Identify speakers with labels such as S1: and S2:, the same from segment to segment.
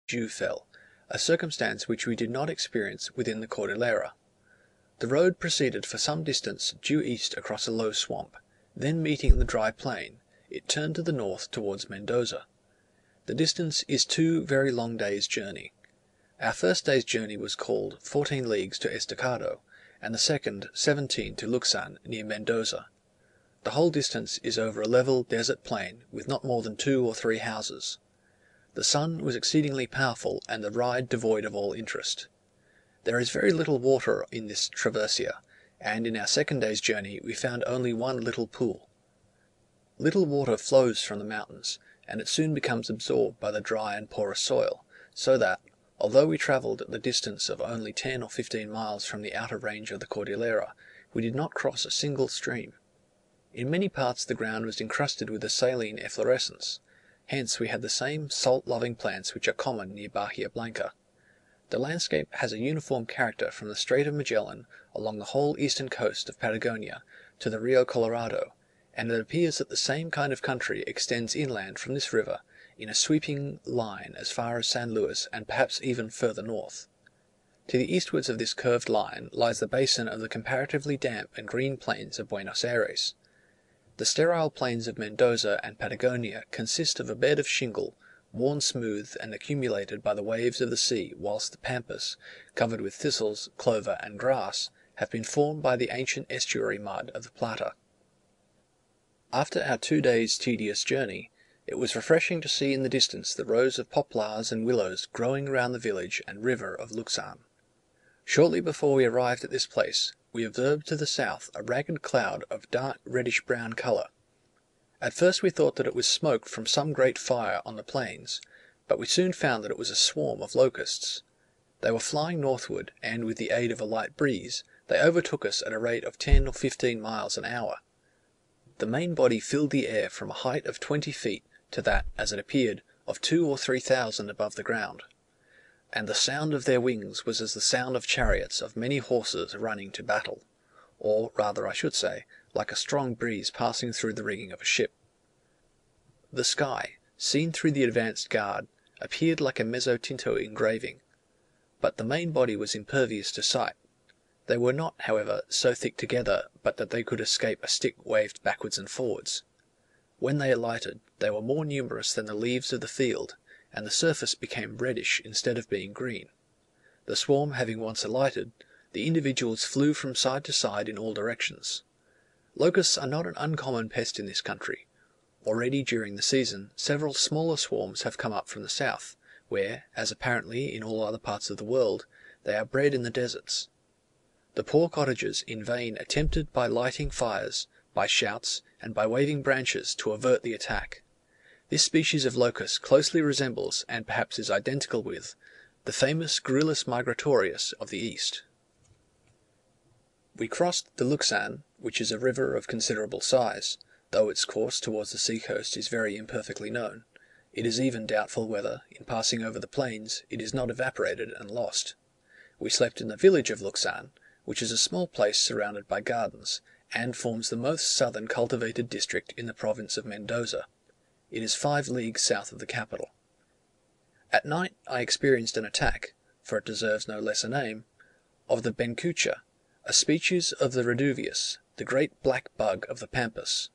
S1: dew fell, a circumstance which we did not experience within the Cordillera. The road proceeded for some distance due east across a low swamp, then meeting the dry plain, it turned to the north towards Mendoza. The distance is 2 very long days' journey. Our first day's journey was called 14 leagues to Estacado, and the second 17 to Luxan near Mendoza. The whole distance is over a level desert plain with not more than 2 or 3 houses. The sun was exceedingly powerful and the ride devoid of all interest. There is very little water in this traversia, and in our second day's journey we found only one little pool. Little water flows from the mountains, and it soon becomes absorbed by the dry and porous soil, so that, although we travelled at the distance of only 10 or 15 miles from the outer range of the Cordillera, we did not cross a single stream. In many parts the ground was encrusted with a saline efflorescence, hence we had the same salt-loving plants which are common near Bahia Blanca. The landscape has a uniform character from the Strait of Magellan along the whole eastern coast of Patagonia to the Rio Colorado, and it appears that the same kind of country extends inland from this river in a sweeping line as far as San Luis and perhaps even further north. To the eastwards of this curved line lies the basin of the comparatively damp and green plains of Buenos Aires. The sterile plains of Mendoza and Patagonia consist of a bed of shingle, worn smooth and accumulated by the waves of the sea, whilst the pampas, covered with thistles, clover, and grass, have been formed by the ancient estuary mud of the Plata. After our 2 days' tedious journey, it was refreshing to see in the distance the rows of poplars and willows growing around the village and river of Luxan. Shortly before we arrived at this place, we observed to the south a ragged cloud of dark reddish-brown colour. At first we thought that it was smoke from some great fire on the plains, but we soon found that it was a swarm of locusts. They were flying northward, and with the aid of a light breeze, they overtook us at a rate of 10 or 15 miles an hour. The main body filled the air from a height of 20 feet to that, as it appeared, of 2 or 3 thousand above the ground, and the sound of their wings was as the sound of chariots of many horses running to battle, or rather I should say, like a strong breeze passing through the rigging of a ship. The sky, seen through the advanced guard, appeared like a mezzotinto engraving, but the main body was impervious to sight. They were not, however, so thick together but that they could escape a stick waved backwards and forwards. When they alighted, they were more numerous than the leaves of the field, and the surface became reddish instead of being green. The swarm having once alighted, the individuals flew from side to side in all directions. Locusts are not an uncommon pest in this country. Already during the season, several smaller swarms have come up from the south, where, as apparently in all other parts of the world, they are bred in the deserts. The poor cottagers in vain attempted by lighting fires, by shouts, and by waving branches to avert the attack. This species of locust closely resembles, and perhaps is identical with, the famous Gryllus migratorius of the east. We crossed the Luxan, which is a river of considerable size, though its course towards the sea-coast is very imperfectly known. It is even doubtful whether, in passing over the plains, it is not evaporated and lost. We slept in the village of Luxan, which is a small place surrounded by gardens, and forms the most southern cultivated district in the province of Mendoza. It is 5 leagues south of the capital. At night I experienced an attack, for it deserves no less a name, of the bencucha, a species of the reduvius, the great black bug of the pampas.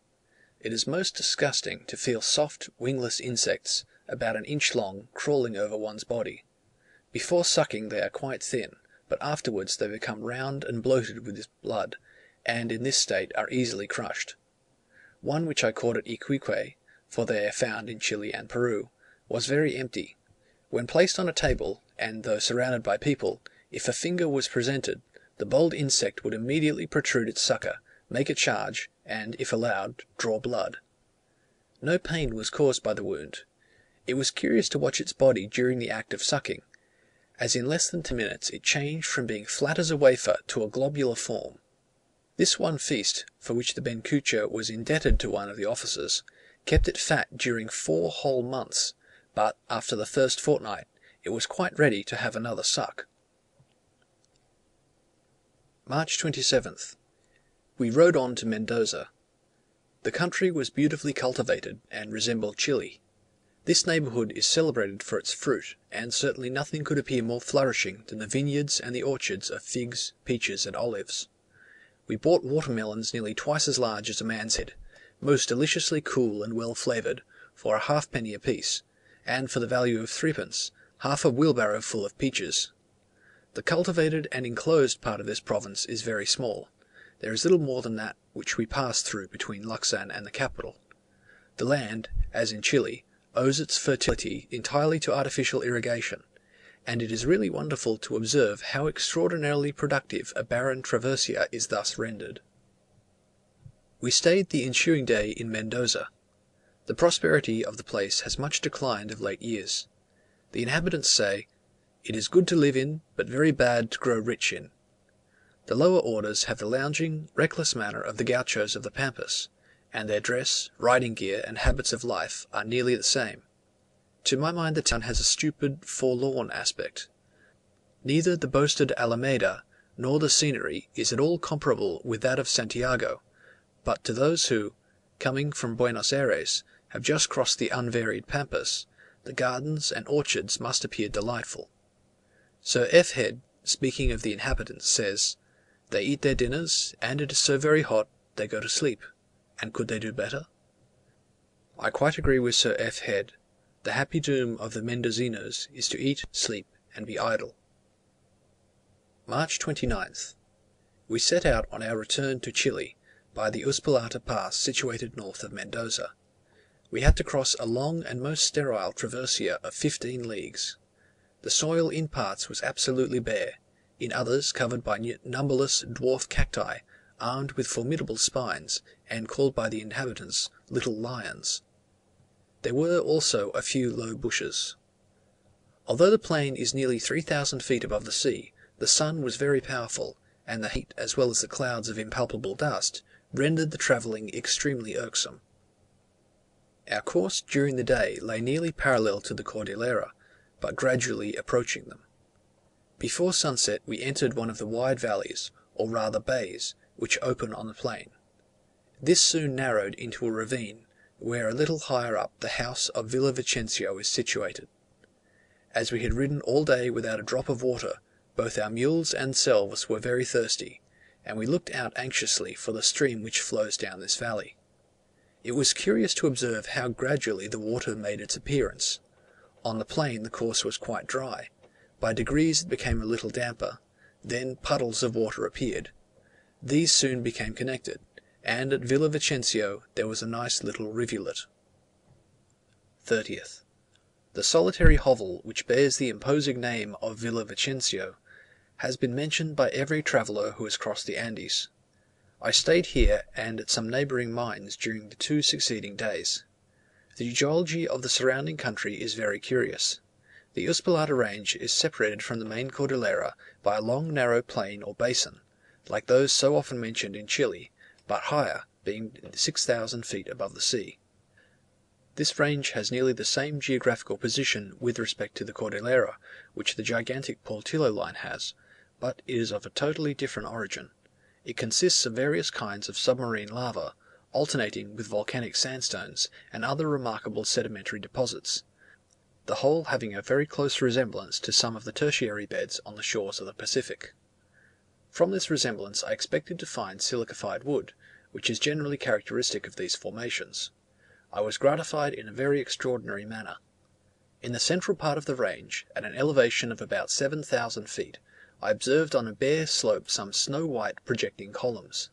S1: It is most disgusting to feel soft, wingless insects, about an inch long, crawling over one's body. Before sucking they are quite thin, but afterwards they become round and bloated with blood, and in this state are easily crushed. One which I caught at Iquique, for they are found in Chile and Peru, was very empty. When placed on a table, and though surrounded by people, if a finger was presented, the bold insect would immediately protrude its sucker, make a charge, and, if allowed, draw blood. No pain was caused by the wound. It was curious to watch its body during the act of sucking, as in less than 10 minutes it changed from being flat as a wafer to a globular form. This one feast, for which the bencucha was indebted to one of the officers, kept it fat during 4 whole months, but after the first fortnight it was quite ready to have another suck. March 27th. We rode on to Mendoza. The country was beautifully cultivated, and resembled Chile. This neighbourhood is celebrated for its fruit, and certainly nothing could appear more flourishing than the vineyards and the orchards of figs, peaches, and olives. We bought watermelons nearly twice as large as a man's head, most deliciously cool and well flavoured, for a halfpenny apiece, and for the value of threepence, half a wheelbarrow full of peaches. The cultivated and enclosed part of this province is very small. There is little more than that which we passed through between Luxan and the capital. The land, as in Chile, owes its fertility entirely to artificial irrigation, and it is really wonderful to observe how extraordinarily productive a barren traversia is thus rendered. We stayed the ensuing day in Mendoza. The prosperity of the place has much declined of late years. The inhabitants say, "It is good to live in, but very bad to grow rich in." The lower orders have the lounging, reckless manner of the gauchos of the Pampas, and their dress, riding gear, and habits of life are nearly the same. To my mind the town has a stupid, forlorn aspect. Neither the boasted Alameda, nor the scenery is at all comparable with that of Santiago, but to those who, coming from Buenos Aires, have just crossed the unvaried Pampas, the gardens and orchards must appear delightful. Sir F. Head, speaking of the inhabitants, says, "They eat their dinners, and it is so very hot, they go to sleep. And could they do better?" I quite agree with Sir F. Head. The happy doom of the Mendocinos is to eat, sleep, and be idle. March 29th. We set out on our return to Chile, by the Uspallata Pass situated north of Mendoza. We had to cross a long and most sterile traversia of 15 leagues. The soil in parts was absolutely bare, in others covered by numberless dwarf cacti, armed with formidable spines, and called by the inhabitants little lions. There were also a few low bushes. Although the plain is nearly 3,000 feet above the sea, the sun was very powerful, and the heat, as well as the clouds of impalpable dust, rendered the travelling extremely irksome. Our course during the day lay nearly parallel to the Cordillera, but gradually approaching them. Before sunset we entered one of the wide valleys, or rather bays, which open on the plain. This soon narrowed into a ravine, where a little higher up the house of Villa Vicencio is situated. As we had ridden all day without a drop of water, both our mules and selves were very thirsty, and we looked out anxiously for the stream which flows down this valley. It was curious to observe how gradually the water made its appearance. On the plain the course was quite dry. By degrees it became a little damper. Then puddles of water appeared. These soon became connected, and at Villa Vicencio there was a nice little rivulet. 30th. The solitary hovel which bears the imposing name of Villa Vicencio has been mentioned by every traveller who has crossed the Andes. I stayed here and at some neighbouring mines during the 2 succeeding days. The geology of the surrounding country is very curious. The Uspallata range is separated from the main Cordillera by a long narrow plain or basin, like those so often mentioned in Chile, but higher, being 6,000 feet above the sea. This range has nearly the same geographical position with respect to the Cordillera, which the gigantic Portillo line has, but it is of a totally different origin. It consists of various kinds of submarine lava, alternating with volcanic sandstones and other remarkable sedimentary deposits, the whole having a very close resemblance to some of the tertiary beds on the shores of the Pacific. From this resemblance I expected to find silicified wood, which is generally characteristic of these formations. I was gratified in a very extraordinary manner. In the central part of the range, at an elevation of about 7,000 feet, I observed on a bare slope some snow-white projecting columns.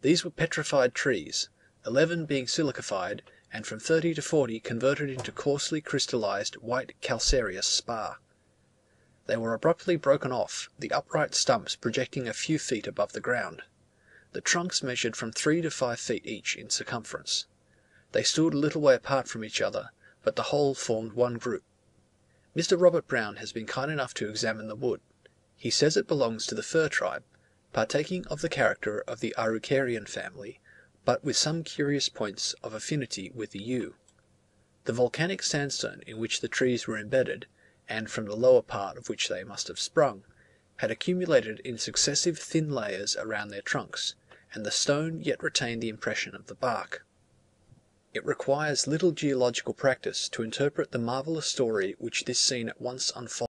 S1: These were petrified trees, 11 being silicified, and from 30 to 40 converted into coarsely crystallized white calcareous spar. They were abruptly broken off, the upright stumps projecting a few feet above the ground. The trunks measured from 3 to 5 feet each in circumference. They stood a little way apart from each other, but the whole formed one group. Mr. Robert Brown has been kind enough to examine the wood. He says it belongs to the fir tribe, partaking of the character of the Araucarian family, but with some curious points of affinity with the yew. The volcanic sandstone in which the trees were embedded, and from the lower part of which they must have sprung, had accumulated in successive thin layers around their trunks, and the stone yet retained the impression of the bark. It requires little geological practice to interpret the marvellous story which this scene at once unfolds.